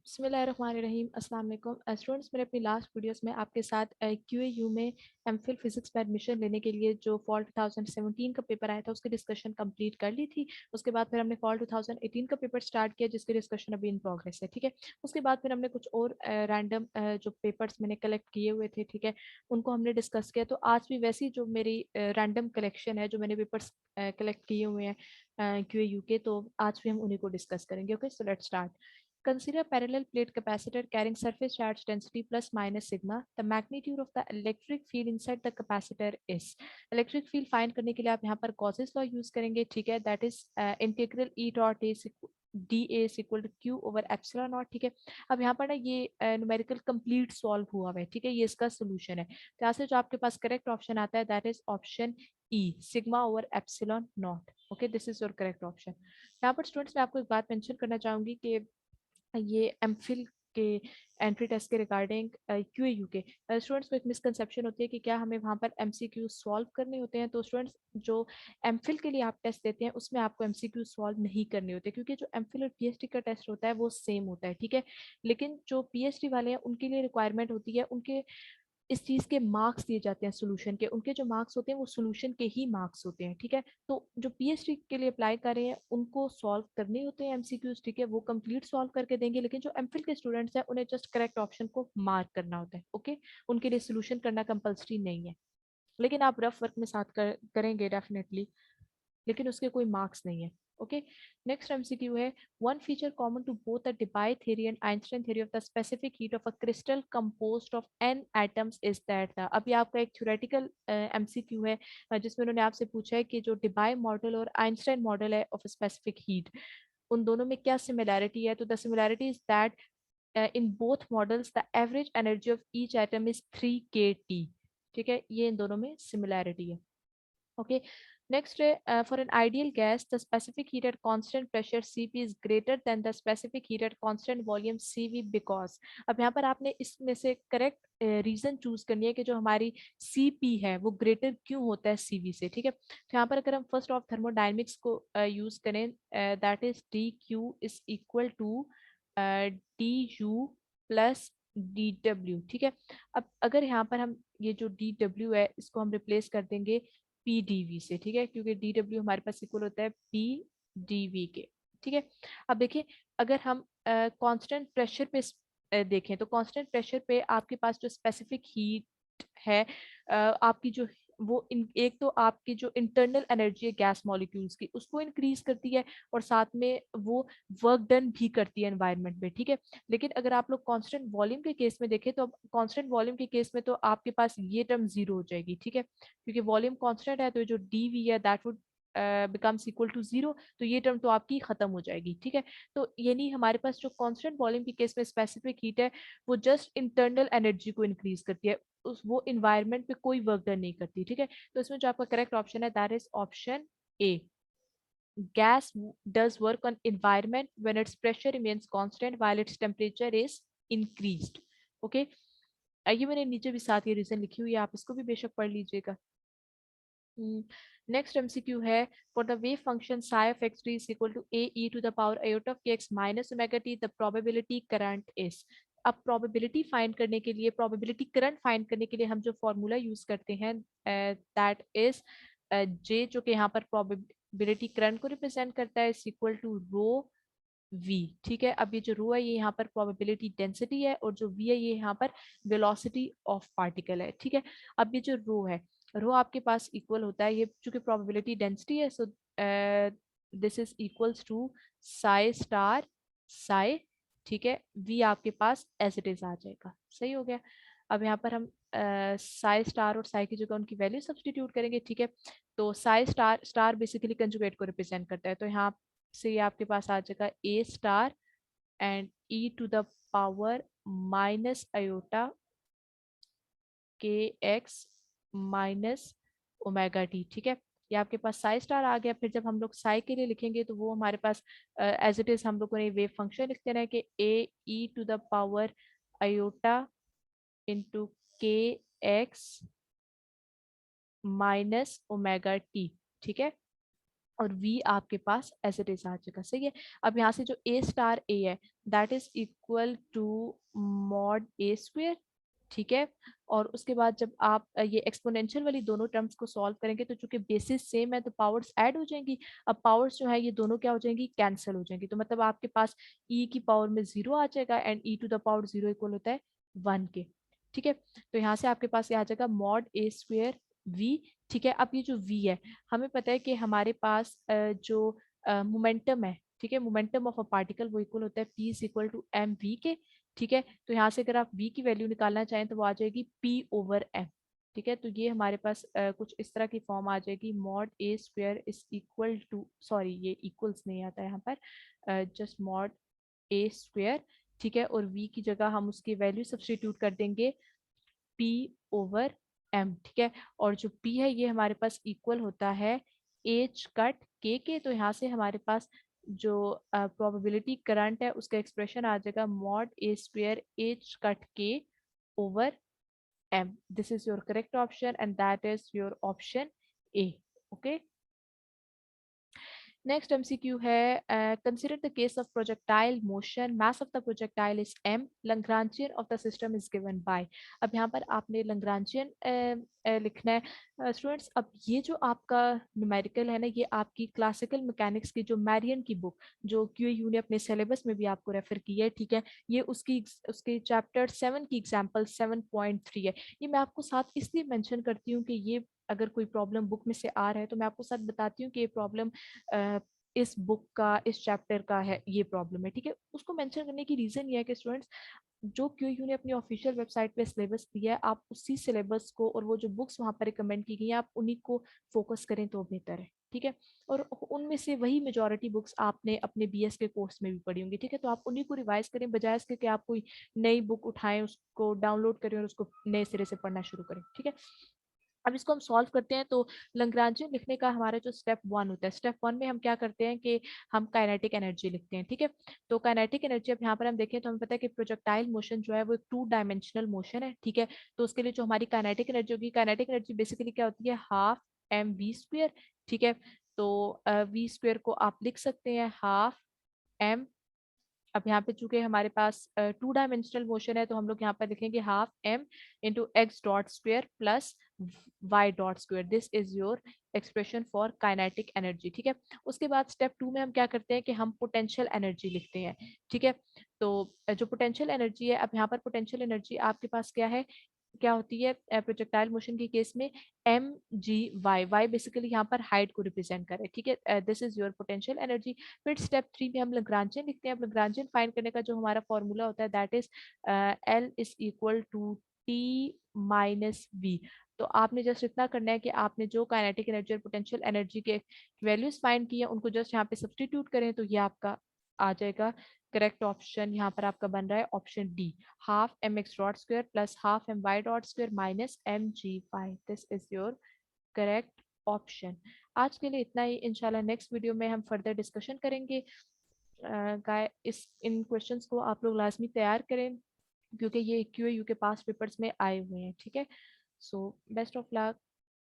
बिस्मिल्लाहिर्रहमानिर्रहीम अस्सलाम वालेकुम स्टूडेंट्स। मैंने अपनी लास्ट वीडियोस में आपके साथ क्यूएयू में एमफिल फिजिक्स में एडमिशन लेने के लिए जो फॉल 2017 का पेपर आया था उसकी डिस्कशन कंप्लीट कर ली थी। उसके बाद फिर हमने फॉल 2018 का पेपर स्टार्ट किया जिसकी डिस्कशन अभी इन प्रोग्रेस है। ठीक है, उसके बाद फिर हमने कुछ और रैंडम जो पेपर्स मैंने कलेक्ट किए हुए थे, ठीक है, उनको हमने डिस्कस किया। तो आज भी वैसी जो मेरी रैंडम कलेक्शन है, जो मैंने पेपर्स कलेक्ट किए हुए हैं क्यूएयू के, तो आज भी हम उन्हीं को डिस्कस करेंगे। Okay, so let's start. Consider parallel plate capacitor carrying surface charge density plus minus sigma. The magnitude of the electric field inside the capacitor is. Electric field find करने के लिए आप यहाँ पर Gauss's law use करेंगे, ठीक है, that is integral E dot A d A is equal to q over epsilon naught. ठीक है, अब यहाँ पर ना ये न्यूमेरिकल कंप्लीट सॉल्व हुआ है, ठीक है, ये इसका सोल्यूशन है। तो यहाँ से जो आपके पास करेक्ट ऑप्शन आता है that is option E, sigma over epsilon not. Okay, this is your correct option. यहाँ पर स्टूडेंट्स मैं आपको एक बात मेंशन करना चाहूंगी कि ये एमफिल के एंट्री टेस्ट के रिगार्डिंग क्यूएयू के स्टूडेंट्स को एक मिसकंसेप्शन होती है कि क्या हमें वहाँ पर एमसीक्यू सॉल्व करने होते हैं। तो स्टूडेंट्स, जो एमफिल के लिए आप टेस्ट देते हैं उसमें आपको एमसीक्यू सॉल्व नहीं करने होते, क्योंकि जो एमफिल और पीएचडी का टेस्ट होता है वो सेम होता है। ठीक है, लेकिन जो पीएचडी वाले हैं उनके लिए रिक्वायरमेंट होती है, उनके इस चीज के मार्क्स दिए जाते हैं सोल्यूशन के, उनके जो मार्क्स होते हैं वो सोल्यूशन के ही मार्क्स होते हैं। ठीक है, तो जो पीएचडी के लिए अप्लाई कर रहे हैं उनको सॉल्व करने होते हैं एमसीक्यूज, ठीक है, वो कंप्लीट सॉल्व करके देंगे। लेकिन जो एमफिल के स्टूडेंट्स हैं उन्हें जस्ट करेक्ट ऑप्शन को मार्क करना होता है। ओके, उनके लिए सोल्यूशन करना कंपल्सरी नहीं है, लेकिन आप रफ वर्क में साथ करेंगे डेफिनेटली, लेकिन उसके कोई मार्क्स नहीं है। ओके, नेक्स्ट एमसीक्यू है, one feature common to both the Debye theory and Einstein theory of the specific heat of a crystal composed of n atoms is that the. अभी आपका एक थ्योरेटिकल एमसीक्यू है जिसमें उन्होंने आपसे पूछा है कि जो डिबाय मॉडल और आइंस्टाइन मॉडल है ऑफ स्पेसिफिक हीट, उन दोनों में क्या सिमिलैरिटी है। तो the similarity is that in both models the average energy of each atom is 3 kT। ठीक है, ये इन दोनों में सिमिलैरिटी है। Okay. Next, for an ideal gas, the specific heat at constant pressure Cp is greater than the specific heat at constant volume Cv because। अब यहाँ पर आपने इसमें से करेक्ट रीजन चूज करनी है कि जो हमारी Cp है वो ग्रेटर क्यों होता है Cv से। ठीक है, तो यहाँ पर अगर हम फर्स्ट ऑफ थर्मोडायनेमिक्स को यूज करें, that is d q is equal to d u plus d डब्ल्यू। ठीक है, अब अगर यहाँ पर हम ये जो डी डब्ल्यू है इसको हम रिप्लेस कर देंगे पी डी वी से, ठीक है, क्योंकि डी डब्ल्यू हमारे पास इक्वल होता है पी डी वी के। ठीक है, अब देखिए, अगर हम कांस्टेंट प्रेशर पे देखें तो कांस्टेंट प्रेशर पे आपके पास जो स्पेसिफिक हीट है आपकी जो वो एक तो आपकी जो इंटरनल एनर्जी है गैस मॉलिक्यूल्स की उसको इंक्रीज करती है, और साथ में वो वर्क डन भी करती है एनवायरनमेंट में। ठीक है, लेकिन अगर आप लोग कांस्टेंट वॉल्यूम के केस में देखें तो कांस्टेंट वॉल्यूम के केस में तो आपके पास ये टर्म जीरो हो जाएगी। ठीक है, क्योंकि वॉल्यूम कांस्टेंट है तो जो डी वी है that would becomes equal to zero, तो ये टर्म तो आपकी खत्म हो जाएगी। ठीक है, तो यानी हमारे पास जो कांस्टेंट वॉल्यूम के केस में स्पेसिफिक हीट है वो जस्ट इंटरनल एनर्जी को इंक्रीज करती है, उस वो इन्वायरमेंट पे कोई वर्क डन नहीं करती। ठीक है, तो इसमें जो आपका करेक्ट ऑप्शन है that is option A, gas does work on environment when its pressure remains constant while its temperature is increased। Okay, आइए मैंने नीचे भी साथ ये रीजन लिखी हुई है, आप इसको भी बेशक पढ़ लीजिएगा। नेक्स्ट एमसीक्यू है, for the wave function psi of x3 is equal to a e to the power iota of kx minus omega t the probability current is। अब प्रोबेबिलिटी फाइंड करने के लिए, प्रोबेबिलिटी करंट फाइंड करने के लिए हम जो फॉर्मूला यूज करते हैं दैट इज जे, जो कि यहाँ पर प्रोबेबिलिटी करंट को रिप्रेजेंट करता है, is equal to rho v. ठीक है, अब ये जो रो है ये यहाँ पर प्रोबेबिलिटी डेंसिटी है और जो वी है ये यहाँ पर वेलोसिटी ऑफ पार्टिकल है। ठीक है, अब ये जो रो है, रो आपके पास इक्वल होता है, ये चूंकि प्रोबेबिलिटी डेंसिटी है, so this is equals to psi star psi. ठीक है, वी आपके पास एज इट इज आ जाएगा। सही हो गया, अब यहाँ पर हम साई स्टार और साई की जगह उनकी वैल्यू सब्सटीट्यूट करेंगे। ठीक है, तो Sai star, star basically conjugate को रिप्रेजेंट करता है, तो यहाँ से ये आपके पास आ जाएगा a star and e to the power minus iota k x minus omega t. ठीक है, ये आपके पास साई स्टार आ गया। फिर जब हम लोग साई के लिए लिखेंगे तो वो हमारे पास एज इट इज हम लोगों ने वेव फंक्शन लिख देना है कि a e to the power iota into k x minus omega t. ठीक है, और v आपके पास एज इट इज आ जाएगा। सही है। अब यहाँ से जो a स्टार a है that is equal to mod a square. ठीक है। और उसके बाद जब आप ये एक्सपोनेंशियल वाली दोनों टर्म्स को सॉल्व करेंगे तो चूंकि बेसिस सेम है तो पावर्स ऐड हो जाएंगी। अब पावर्स जो है ये दोनों क्या हो जाएंगी, कैंसिल हो जाएंगी। तो मतलब आपके पास e की पावर में 0 आ जाएगा and e to the power 0 equal होता है 1 के। ठीक है। तो यहाँ से आपके पास ये आ जाएगा मॉड a स्क्वेयर v। ठीक है। अब ये जो v है हमें पता है कि हमारे पास जो मोमेंटम है, ठीक है, मोमेंटम ऑफ अ पार्टिकल वो इक्वल होता है p is equal to m v के। ठीक है। तो यहाँ से अगर आप v की वैल्यू निकालना चाहें तो वो आ जाएगी p ओवर m। ठीक है। तो ये हमारे पास कुछ इस तरह की फॉर्म आ जाएगी mod a square is equal to, sorry ये इक्वल्स नहीं आता है यहाँ पर, जस्ट मॉड a स्क्वेयर। ठीक है। और v की जगह हम उसकी वैल्यू सब्स्टिट्यूट कर देंगे p ओवर m। ठीक है। और जो p है ये हमारे पास इक्वल होता है h कट k के। तो यहाँ से हमारे पास जो प्रोबेबिलिटी करंट है उसका एक्सप्रेशन आ जाएगा mod a square h cut k over m। This is your correct option and that is your option a। Okay. Next MCQ है consider the case of projectile motion, mass of the projectile is m, Lagrangian of the system is given by। अब यहाँ पर आपने Lagrangian लिखना है students. अब ये जो आपका न्यूमेरिकल है ना ये आपकी क्लासिकल मैकेनिक्स की जो मैरियन की बुक जो क्यूयू ने अपने सिलेबस में भी आपको रेफर की है, ठीक है, ये उसके चैप्टर 7 की एग्जाम्पल 7.3 है। ये मैं आपको साथ इसलिए मेंशन करती हूँ कि ये अगर कोई प्रॉब्लम बुक में से आ रहा है तो मैं आपको साथ बताती हूँ कि ये प्रॉब्लम इस बुक का इस चैप्टर का है, ये प्रॉब्लम है। ठीक है। उसको मेंशन करने की रीजन ये है कि स्टूडेंट्स जो क्यूयू ने अपनी ऑफिशियल वेबसाइट पे सिलेबस दिया है आप उसी सिलेबस को और वो जो बुक्स वहाँ पर रिकमेंड की गई हैं आप उन्हीं को फोकस करें तो बेहतर है। ठीक है। और उनमें से वही मेजॉरिटी बुक्स आपने अपने बीएस के कोर्स में भी पढ़ी होंगी। ठीक है। तो आप उन्हीं को रिवाइज करें बजाय इसके कि आप कोई नई बुक उठाएं उसको डाउनलोड करें और उसको नए सिरे से पढ़ना शुरू करें। ठीक है। अब इसको हम सॉल्व करते हैं तो लैग्रेंजियन लिखने का हमारा जो स्टेप 1 होता है, स्टेप 1 में हम क्या करते हैं कि हम काइनेटिक एनर्जी लिखते हैं। ठीक है। तो काइनेटिक एनर्जी अब यहाँ पर हम देखें तो हमें पता है कि प्रोजेक्टाइल मोशन जो है वो एक 2 डायमेंशनल मोशन है। ठीक है। तो उसके लिए जो हमारी काइनेटिक एनर्जी होगी, काइनेटिक एनर्जी बेसिकली क्या होती है, हाफ एम वी स्क्वेयर। ठीक है। तो वी स्क्वेयर को आप लिख सकते हैं हाफ एम। अब यहाँ पे चूंकि हमारे पास 2 डायमेंशनल मोशन है तो हम लोग यहाँ पर लिखेंगे half m into x dot square plus y dot square. This is your expression for kinetic energy. ठीक है। उसके बाद स्टेप 2 में हम क्या करते हैं कि हम पोटेंशियल एनर्जी लिखते हैं। ठीक है। तो जो पोटेंशियल एनर्जी है, अब यहाँ पर पोटेंशियल एनर्जी आपके पास क्या है, क्या होती है प्रोजेक्टाइल मोशन के केस में, m g y. Y basically यहाँ पर हाइट को रिप्रेजेंट करे। ठीक है। This is your potential energy. फिर स्टेप 3 में हम लैग्रेंजियन लिखते हैं। अब लैग्रेंजियन फाइंड करने का जो हमारा फॉर्मूला होता है that is L is equal to T minus V. तो आपने जस्ट इतना करना है कि आपने जो काइनेटिक एनर्जी और पोटेंशियल एनर्जी के वैल्यूज फाइंड किए उनको जस्ट यहाँ पे सब्सटीट्यूट करें तो ये आपका आ जाएगा करेक्ट ऑप्शन। यहाँ पर आपका बन रहा है option D, half m x dot square plus half m y dot square minus m g y. This is your correct option. आज के लिए इतना ही, इंशाल्लाह नेक्स्ट वीडियो में हम फर्दर डिस्कशन करेंगे। गाय इस इन क्वेश्चंस को आप लोग लाजमी तैयार करें क्योंकि ये क्यूएयू के पास पेपर्स में आए हुए हैं। ठीक है। So best of luck.